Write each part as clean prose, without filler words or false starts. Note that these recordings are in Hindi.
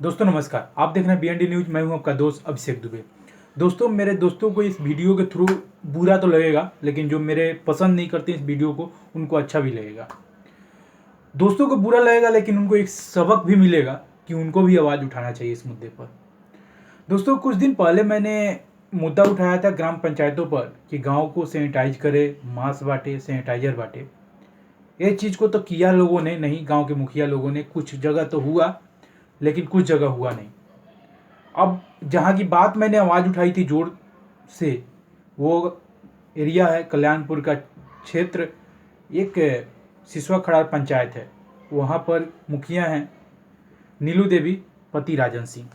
दोस्तों नमस्कार, आप देख रहे हैं BND न्यूज। मैं हूं आपका दोस्त अभिषेक दुबे। दोस्तों, मेरे दोस्तों को इस वीडियो के थ्रू बुरा तो लगेगा, लेकिन जो मेरे पसंद नहीं करते इस वीडियो को उनको अच्छा भी लगेगा। दोस्तों को बुरा लगेगा, लेकिन उनको एक सबक भी मिलेगा कि उनको भी आवाज़ उठाना चाहिए इस मुद्दे पर। दोस्तों, कुछ दिन पहले मैंने मुद्दा उठाया था ग्राम पंचायतों पर कि गाँव को सैनिटाइज करे, मास्क बांटे, सैनिटाइजर बांटे। ये चीज़ को तो किया लोगों ने नहीं, गांव के मुखिया लोगों ने। कुछ जगह तो हुआ, लेकिन कुछ जगह हुआ नहीं। अब जहाँ की बात मैंने आवाज़ उठाई थी जोर से, वो एरिया है कल्याणपुर का क्षेत्र। एक सिसवा खड़ार पंचायत है। वहाँ पर मुखिया हैं नीलू देवी, पति राजन सिंह।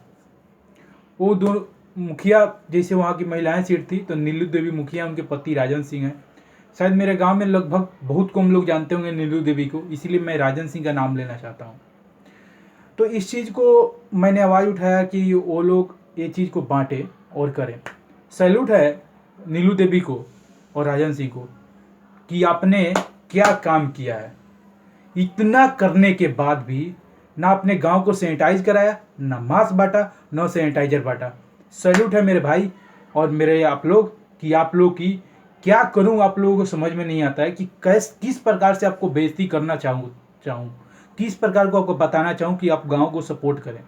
वो दो मुखिया, जैसे वहाँ की महिलाएं सीट थी, तो नीलू देवी मुखिया, उनके पति राजन सिंह हैं। शायद मेरे गांव में लगभग बहुत कम लोग जानते होंगे नीलू देवी को, इसीलिए मैं राजन सिंह का नाम लेना चाहता हूँ। तो इस चीज़ को मैंने आवाज़ उठाया कि वो लोग ये चीज़ को बांटे और करें। सैल्यूट है नीलू देवी को और राजन सिंह को कि आपने क्या काम किया है। इतना करने के बाद भी ना अपने गांव को सैनिटाइज कराया, ना मास्क बांटा, ना सैनिटाइजर बांटा। सैल्यूट है मेरे भाई और मेरे आप लोग कि आप लोग की क्या करूं, आप लोगों को समझ में नहीं आता है कि किस प्रकार से आपको बेइज्जती करना चाहूँ किस प्रकार को आपको बताना चाहूँ कि आप गांव को सपोर्ट करें।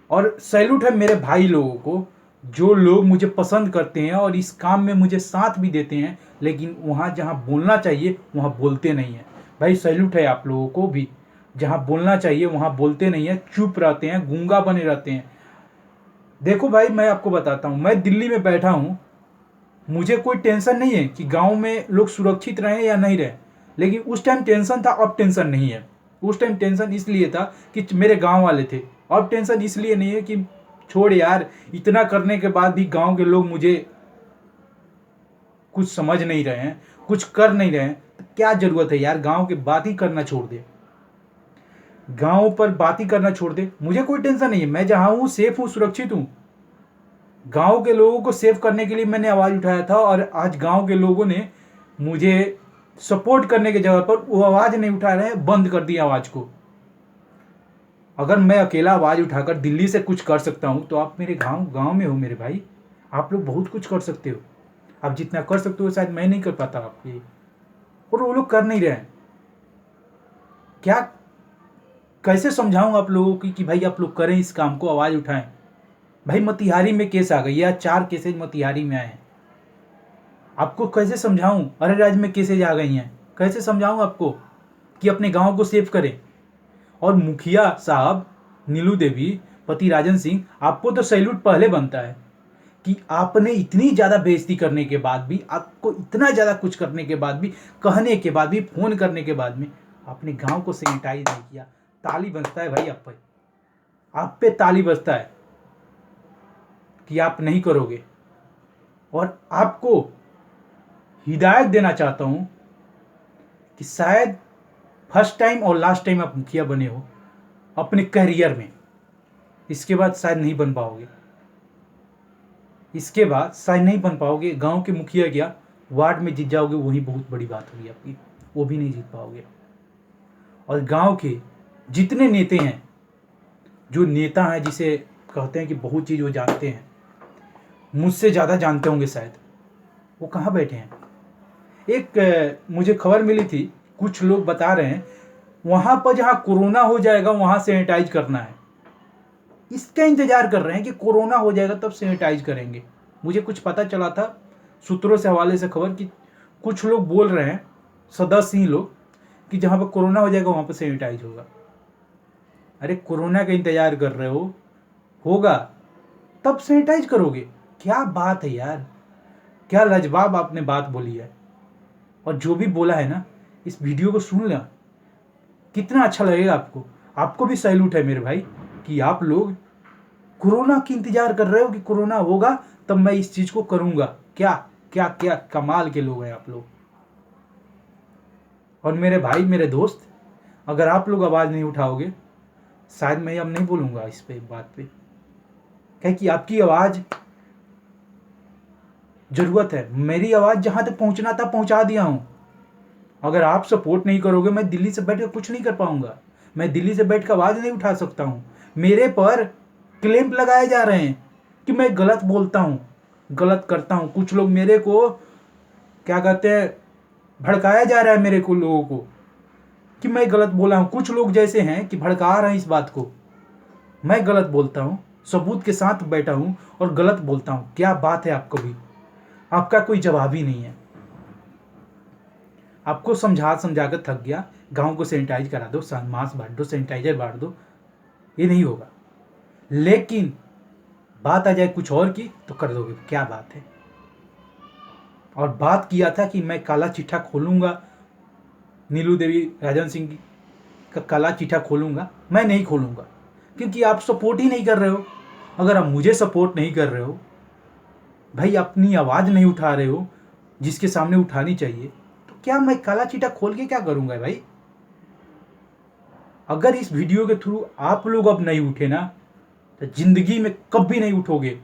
और सैल्यूट है मेरे भाई लोगों को, जो लोग मुझे पसंद करते हैं और इस काम में मुझे साथ भी देते हैं, लेकिन वहाँ जहाँ बोलना चाहिए वहाँ बोलते नहीं हैं। भाई सैल्यूट है आप लोगों को भी, जहाँ बोलना चाहिए वहाँ बोलते नहीं हैं, चुप रहते हैं, गूंगा बने रहते हैं। देखो भाई, मैं आपको बताता हूँ, मैं दिल्ली में बैठा हूँ, मुझे कोई टेंशन नहीं है कि गांव में लोग सुरक्षित रहें या नहीं रहें। लेकिन उस टाइम टेंशन था, अब टेंशन नहीं है। उस टाइम टेंशन इसलिए था कि मेरे गांव वाले थे। अब टेंशन इसलिए नहीं है कि छोड़ यार, इतना करने के बाद भी गांव के लोग मुझे कुछ समझ नहीं रहे हैं, कुछ कर नहीं रहे हैं, तो क्या जरूरत है यार, गांव की बात ही करना छोड़ दे। गांव पर बात ही करना छोड़ दे। मुझे कोई टेंशन नहीं है, मैं जहां हूं सेफ हूं, सुरक्षित हूं। गांव के लोगों को सेव करने के लिए मैंने आवाज़ उठाया था, और आज गांव के लोगों ने मुझे सपोर्ट करने की जगह पर वो आवाज़ नहीं उठा रहे हैं, बंद कर दी आवाज़ को। अगर मैं अकेला आवाज़ उठाकर दिल्ली से कुछ कर सकता हूं, तो आप मेरे गांव में हो मेरे भाई। आप लोग बहुत कुछ कर सकते हो। आप जितना कर सकते हो शायद मैं नहीं कर पाता आपके, और वो लोग कर नहीं रहे हैं। क्या कैसे समझाऊं आप लोगों की कि भाई आप लोग करें इस काम को, आवाज़ उठाएं। भाई मोतिहारी में केस आ गई, या 4 केसेज मोतिहारी में आए हैं। आपको कैसे समझाऊं, अरे राज्य में केसेज आ गई हैं, कैसे समझाऊं आपको कि अपने गांव को सेव करें। और मुखिया साहब नीलू देवी, पति राजन सिंह, आपको तो सैल्यूट पहले बनता है कि आपने इतनी ज़्यादा बेइज्जती करने के बाद भी, आपको इतना ज़्यादा कुछ करने के बाद भी, कहने के बाद भी, फ़ोन करने के बाद में आपने गांव को सैनिटाइज नहीं किया। ताली बजता है भाई आप पे ताली बजता है कि आप नहीं करोगे। और आपको हिदायत देना चाहता हूं कि शायद फर्स्ट टाइम और लास्ट टाइम आप मुखिया बने हो अपने करियर में। इसके बाद शायद नहीं बन पाओगे, इसके बाद शायद नहीं बन पाओगे। गांव के मुखिया क्या, वार्ड में जीत जाओगे, वही बहुत बड़ी बात होगी आपकी, वो भी नहीं जीत पाओगे। और गांव के जितने नेता हैं, जो नेता हैं जिसे कहते हैं कि बहुत चीज़ वो जानते हैं, मुझसे ज़्यादा जानते होंगे शायद, वो कहाँ बैठे हैं। एक मुझे खबर मिली थी, कुछ लोग बता रहे हैं वहाँ पर जहाँ कोरोना हो जाएगा वहाँ सैनिटाइज करना है। इसका इंतजार कर रहे हैं कि कोरोना हो जाएगा तब सैनिटाइज करेंगे। मुझे कुछ पता चला था सूत्रों से, हवाले से खबर, कि कुछ लोग बोल रहे हैं, सदस्य ही लोग, कि जहाँ पर कोरोना हो जाएगा वहाँ पर सैनिटाइज होगा। अरे कोरोना का इंतजार कर रहे हो, होगा तब सैनिटाइज करोगे। क्या बात है यार, क्या लाजवाब आपने बात बोली है। और जो भी बोला है ना, इस वीडियो को सुन लेना, कितना अच्छा लगेगा आपको। आपको भी सैल्यूट है मेरे भाई कि आप लोग कोरोना की इंतजार कर रहे हो कि कोरोना होगा तब मैं इस चीज को करूंगा। क्या क्या क्या कमाल के लोग हैं आप लोग। और मेरे भाई, मेरे दोस्त, अगर आप लोग आवाज नहीं उठाओगे, शायद मैं अब नहीं बोलूंगा इस पे बात पे, क्या कि आपकी आवाज जरूरत है। मेरी आवाज जहां तक पहुंचना था पहुंचा दिया हूं। अगर आप सपोर्ट नहीं करोगे, मैं दिल्ली से बैठ कर कुछ नहीं कर पाऊंगा। मैं दिल्ली से बैठ कर आवाज नहीं उठा सकता हूं। मेरे पर क्लेम लगाए जा रहे हैं कि मैं गलत बोलता हूँ, गलत करता हूँ। कुछ लोग मेरे को क्या कहते हैं, भड़काया जा रहा है मेरे को, लोगों को, कि मैं गलत बोला हूँ। कुछ लोग जैसे हैं कि भड़का रहे हैं इस बात को। मैं गलत बोलता हूँ, सबूत के साथ बैठा हूँ और गलत बोलता हूँ। क्या बात है आपको भी? आपका कोई जवाब ही नहीं है। आपको समझा समझा कर थक गया। गांव को सैनिटाइज करा दो, मास्क बांट दो, सैनिटाइजर बांट दो, ये नहीं होगा। लेकिन बात आ जाए कुछ और की तो कर दोगे। क्या बात है? और बात किया था कि मैं काला चिट्ठा खोलूंगा, नीलू देवी राजन सिंह का काला चिट्ठा खोलूंगा। मैं नहीं खोलूंगा, क्योंकि आप सपोर्ट ही नहीं कर रहे हो। अगर आप मुझे सपोर्ट नहीं कर रहे हो भाई, अपनी आवाज़ नहीं उठा रहे हो जिसके सामने उठानी चाहिए, तो क्या मैं काला चिट्ठा खोल के क्या करूंगा भाई? अगर इस वीडियो के थ्रू आप लोग अब नहीं उठे ना, तो जिंदगी में कभी नहीं उठोगे।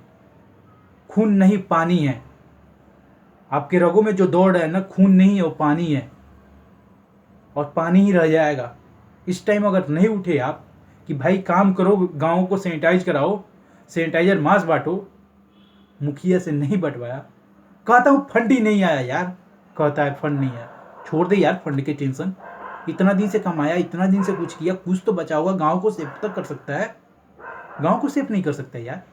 खून नहीं, पानी है। आपके रगों में जो दौड़ है ना, खून नहीं है, वो पानी है, और पानी ही रह जाएगा। इस टाइम अगर नहीं उठे आप कि भाई काम करो, गाँव को सैनिटाइज कराओ, सैनिटाइजर मास्क बांटो, मुखिया से नहीं बंटवाया, कहता हूँ फंड ही नहीं आया यार, कहता है फंड नहीं आया। छोड़ दे यार फंड के टेंशन। इतना दिन से कमाया, इतना दिन से कुछ किया, कुछ तो बचा होगा। गाँव को सेफ तक कर सकता है, गाँव को सेफ नहीं कर सकता यार।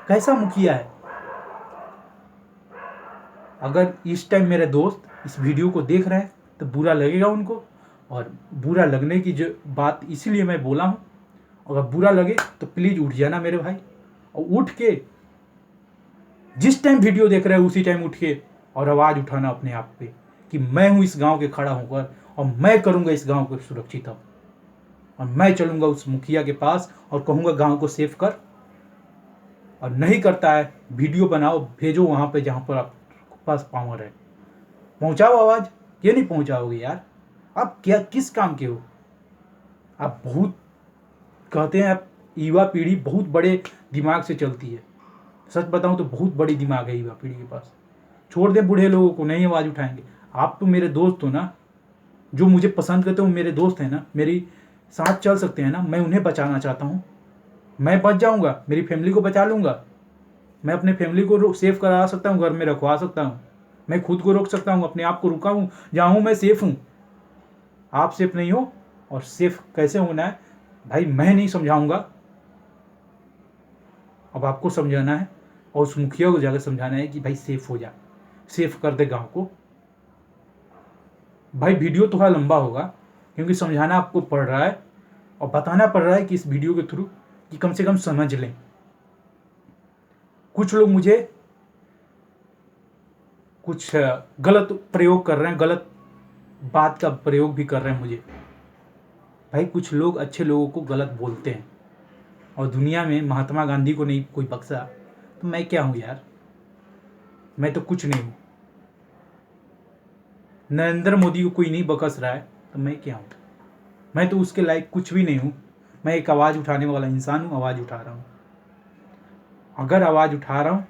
कैसा मुखिया है? अगर इस टाइम मेरे दोस्त इस वीडियो को देख रहे हैं तो बुरा लगेगा उनको, और बुरा लगने की जो बात इसलिए मैं बोला हूँ। अगर बुरा लगे तो प्लीज़ उठ जाना मेरे भाई, और उठ के जिस टाइम वीडियो देख रहे हो उसी टाइम उठ के और आवाज़ उठाना अपने आप पे कि मैं हूँ इस गांव के खड़ा होकर, और मैं करूँगा इस गांव को सुरक्षित अब, और मैं चलूँगा उस मुखिया के पास और कहूँगा गांव को सेफ कर। और नहीं करता है, वीडियो बनाओ, भेजो वहाँ पे जहाँ पर आपके पास पावर है, पहुँचाओ आवाज़। ये नहीं पहुँचाओगे यार, आप क्या किस काम के हो? आप बहुत कहते हैं, आप युवा पीढ़ी बहुत बड़े दिमाग से चलती है। सच बताऊं तो बहुत बड़ी दिमाग है युवा पीढ़ी के पास। छोड़ दे बूढ़े लोगों को, नहीं आवाज़ उठाएंगे। आप तो मेरे दोस्त हो ना, जो मुझे पसंद करते हो, मेरे दोस्त हैं ना, मेरी साथ चल सकते हैं ना। मैं उन्हें बचाना चाहता हूँ। मैं बच जाऊँगा, मेरी फैमिली को बचा लूँगा। मैं अपने फैमिली को सेफ करा सकता हूँ, घर में रखवा सकता हूँ। मैं खुद को रोक सकता हूँ, अपने आप को रुका हूँ। जहाँ हूँ मैं सेफ हूँ, आप सेफ नहीं हो। और सेफ कैसे होना है भाई, मैं नहीं समझाऊंगा, अब आपको समझाना है। और उस मुखिया को जाकर समझाना है कि भाई सेफ हो जा, सेफ कर दे गांव को। भाई वीडियो थोड़ा लंबा होगा, क्योंकि समझाना आपको पड़ रहा है और बताना पड़ रहा है कि इस वीडियो के थ्रू कि कम से कम समझ लें। कुछ लोग मुझे कुछ गलत प्रयोग कर रहे हैं, गलत बात का प्रयोग भी कर रहे हैं मुझे। भाई कुछ लोग अच्छे लोगों को गलत बोलते हैं, और दुनिया में महात्मा गांधी को नहीं कोई बख्शा, तो मैं क्या हूँ यार? मैं तो कुछ नहीं हूँ। नरेंद्र मोदी को कोई नहीं बकस रहा है, तो मैं क्या हूँ? मैं तो उसके लायक कुछ भी नहीं हूँ। मैं एक आवाज़ उठाने वाला इंसान हूँ, आवाज़ उठा रहा हूँ। अगर आवाज़ उठा रहा हूँ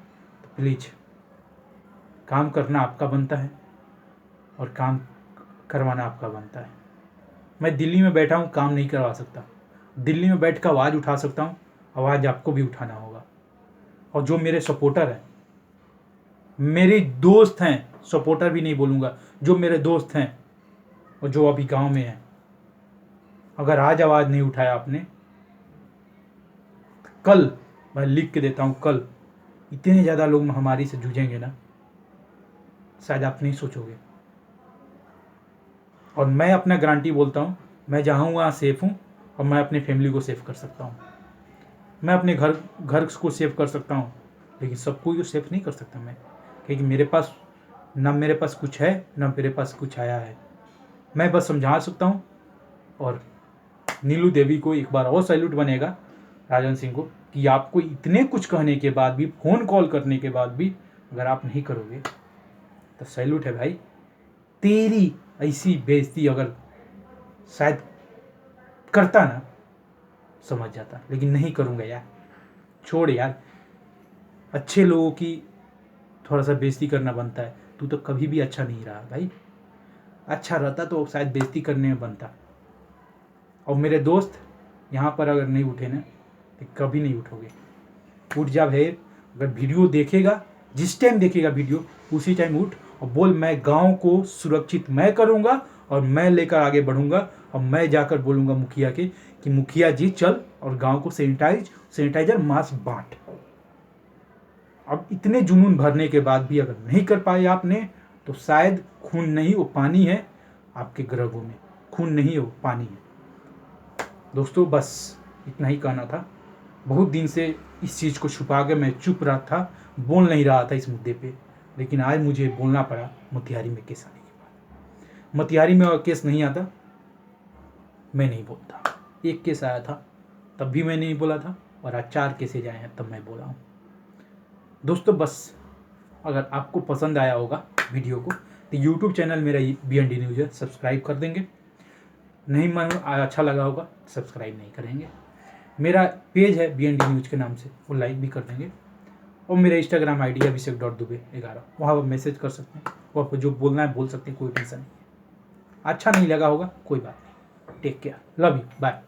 तो प्लीज़ काम करना आपका बनता है, और काम करवाना आपका बनता है। मैं दिल्ली में बैठा हूँ, काम नहीं करवा सकता। दिल्ली में बैठ कर आवाज़ उठा सकता हूँ, आवाज़ आपको भी उठाना होगा। और जो मेरे सपोर्टर हैं, मेरे दोस्त हैं, सपोर्टर भी नहीं बोलूँगा, जो मेरे दोस्त हैं और जो अभी गांव में हैं, अगर आज आवाज़ नहीं उठाया आपने, कल मैं लिख के देता हूँ, कल इतने ज़्यादा लोग महामारी से जूझेंगे ना, शायद आप नहीं सोचोगे। और मैं अपना गारंटी बोलता हूँ, मैं जहाँ हूँ वहाँ सेफ़ हूँ, और मैं अपनी फैमिली को सेव कर सकता हूँ। मैं अपने घर को सेव कर सकता हूँ, लेकिन सबको ही सेफ नहीं कर सकता मैं, क्योंकि मेरे पास कुछ है, ना मेरे पास कुछ आया है। मैं बस समझा सकता हूँ। और नीलू देवी को एक बार और सैल्यूट बनेगा, राजन सिंह को, कि आपको इतने कुछ कहने के बाद भी, फ़ोन कॉल करने के बाद भी अगर आप नहीं करोगे तो सैल्यूट है भाई। तेरी ऐसी बेइज्जती अगर शायद करता ना, समझ जाता, लेकिन नहीं करूँगा यार। छोड़ यार, अच्छे लोगों की थोड़ा सा बेइज्जती करना बनता है। तू तो कभी भी अच्छा नहीं रहा भाई, अच्छा रहता तो शायद बेइज्जती करने में बनता। और मेरे दोस्त यहाँ पर अगर नहीं उठे ना, तो कभी नहीं उठोगे। उठ जा भाई, अगर वीडियो देखेगा, जिस टाइम देखेगा वीडियो उसी टाइम उठ और बोल मैं गांव को सुरक्षित मैं करूंगा और मैं लेकर आगे बढ़ूंगा और मैं जाकर बोलूंगा मुखिया के कि मुखिया जी चल और गांव को सैनिटाइजर मास्क बांट। अब इतने जुनून भरने के बाद भी अगर नहीं कर पाए आपने तो शायद खून नहीं वो पानी है आपके ग्रहों में, खून नहीं है वो पानी है। दोस्तों बस इतना ही कहना था। बहुत दिन से इस चीज़ को छुपा के मैं चुप रहा था, बोल नहीं रहा था इस मुद्दे पे, लेकिन आज मुझे बोलना पड़ा मोतिहारी में केस आने के बाद। मोतिहारी में अगर केस नहीं आता मैं नहीं बोलता। एक केस आया था तब भी मैं नहीं बोला था और आज 4 केसेज आए हैं तब मैं बोला हूँ। दोस्तों बस अगर आपको पसंद आया होगा वीडियो को तो यूट्यूब चैनल मेरा BND न्यूज़ है, सब्सक्राइब कर देंगे। नहीं मन अच्छा लगा होगा सब्सक्राइब नहीं करेंगे। मेरा पेज है BND न्यूज़ के नाम से, वो लाइक भी कर देंगे। और मेरा इंस्टाग्राम ID है abhishek.dube11, वहाँ पर मैसेज कर सकते हैं, वहाँ पर जो बोलना है बोल सकते हैं, कोई टेंशन नहीं है। अच्छा नहीं लगा होगा कोई बात नहीं। Take care, love you, bye.